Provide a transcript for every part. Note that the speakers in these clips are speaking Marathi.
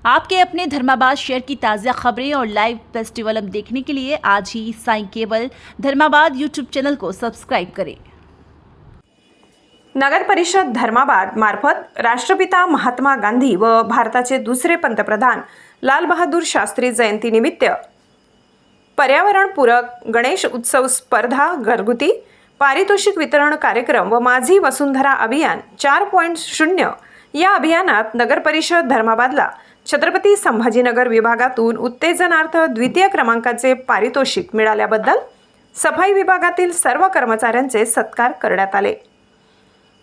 आपके अपने धर्माबाद शहर की ताज़ा खबरें और लाइव फेस्टिवल अब देखने के लिए आज ही Sai cable Dharmabad YouTube channel को सब्सक्राइब करें। नगर परिषद धर्माबाद मार्फत राष्ट्रपिता महात्मा गांधी व भारताचे दुसरे पंतप्रधान लाल बहादूर शास्त्री जयंतीनिमित्त पर्यावरणपूरक गणेश उत्सव स्पर्धा, घरगुती पारितोषिक वितरण कार्यक्रम व माझी वसुंधरा अभियान 4.0 या अभियानात नगर परिषद धर्माबादला छत्रपती संभाजीनगर विभागातून उत्तेजनार्थ द्वितीय क्रमांकाचे पारितोषिक मिळाल्याबद्दल सफाई विभागातील सर्व कर्मचाऱ्यांचे सत्कार करण्यात आले।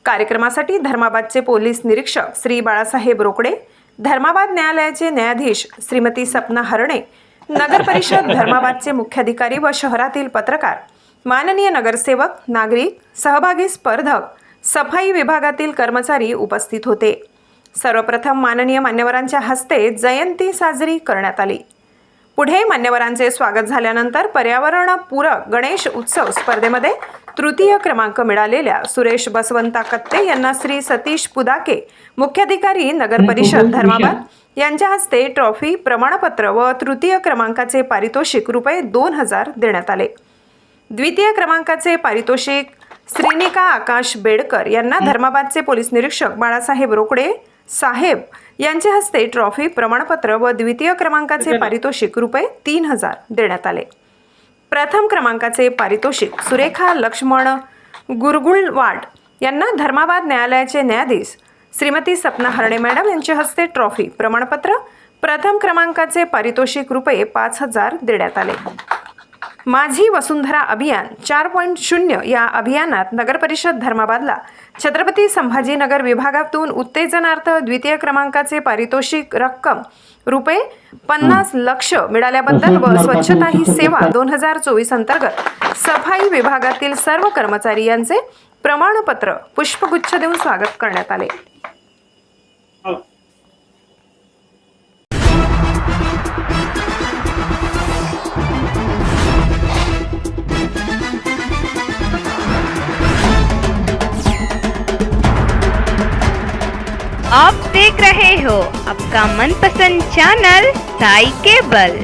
कार्यक्रमासाठी धर्माबादचे पोलीस निरीक्षक श्री बाळासाहेब रोकडे, धर्माबाद न्यायालयाचे न्यायाधीश श्रीमती सपना हरणे, नगर परिषद धर्माबादचे मुख्याधिकारी व शहरातील पत्रकार, माननीय नगरसेवक, नागरिक, सहभागी स्पर्धक, सफाई विभागातील कर्मचारी उपस्थित होते। सर्वप्रथम माननीय मान्यवरांच्या हस्ते जयंती साजरी करण्यात आली। पुढे मान्यवरांचे स्वागत झाल्यानंतर पर्यावरणपूरक गणेश उत्सव स्पर्धेमध्ये तृतीय क्रमांक मिळालेल्या सुरेश बसवंता कत्ते यांना श्री सतीश पुदाके, मुख्याधिकारी नगर परिषद धर्माबाद यांच्या हस्ते ट्रॉफी, प्रमाणपत्र व तृतीय क्रमांकाचे पारितोषिक ₹2000 देण्यात आले। द्वितीय क्रमांकाचे पारितोषिक श्रीनिका आकाश बेडकर यांना धर्माबादचे पोलीस निरीक्षक बाळासाहेब रोकडे साहेब यांच्या हस्ते ट्रॉफी, प्रमाणपत्र व द्वितीय क्रमांकाचे पारितोषिक ₹3000 देण्यात आले। प्रथम क्रमांकाचे पारितोषिक सुरेखा लक्ष्मण गुरगुळवाड यांना धर्माबाद न्यायालयाचे न्यायाधीश श्रीमती सपना हरणे मॅडम यांच्या हस्ते ट्रॉफी, प्रमाणपत्र, प्रथम क्रमांकाचे पारितोषिक ₹5000 देण्यात आले। माझी वसुंधरा अभियान 4.0 या अभियानात नगर परिषद धर्माबादला छत्रपती संभाजीनगर विभागातून उत्तेजनार्थ द्वितीय क्रमांकाचे पारितोषिक रक्कम ₹50 लाख मिळाल्याबद्दल व स्वच्छता ही सेवा 2024 अंतर्गत सफाई विभागातील सर्व कर्मचारी यांचे प्रमाणपत्र, पुष्पगुच्छ देऊन स्वागत करण्यात आले। आप देख रहे हो आपका मनपसंद चैनल साई केबल।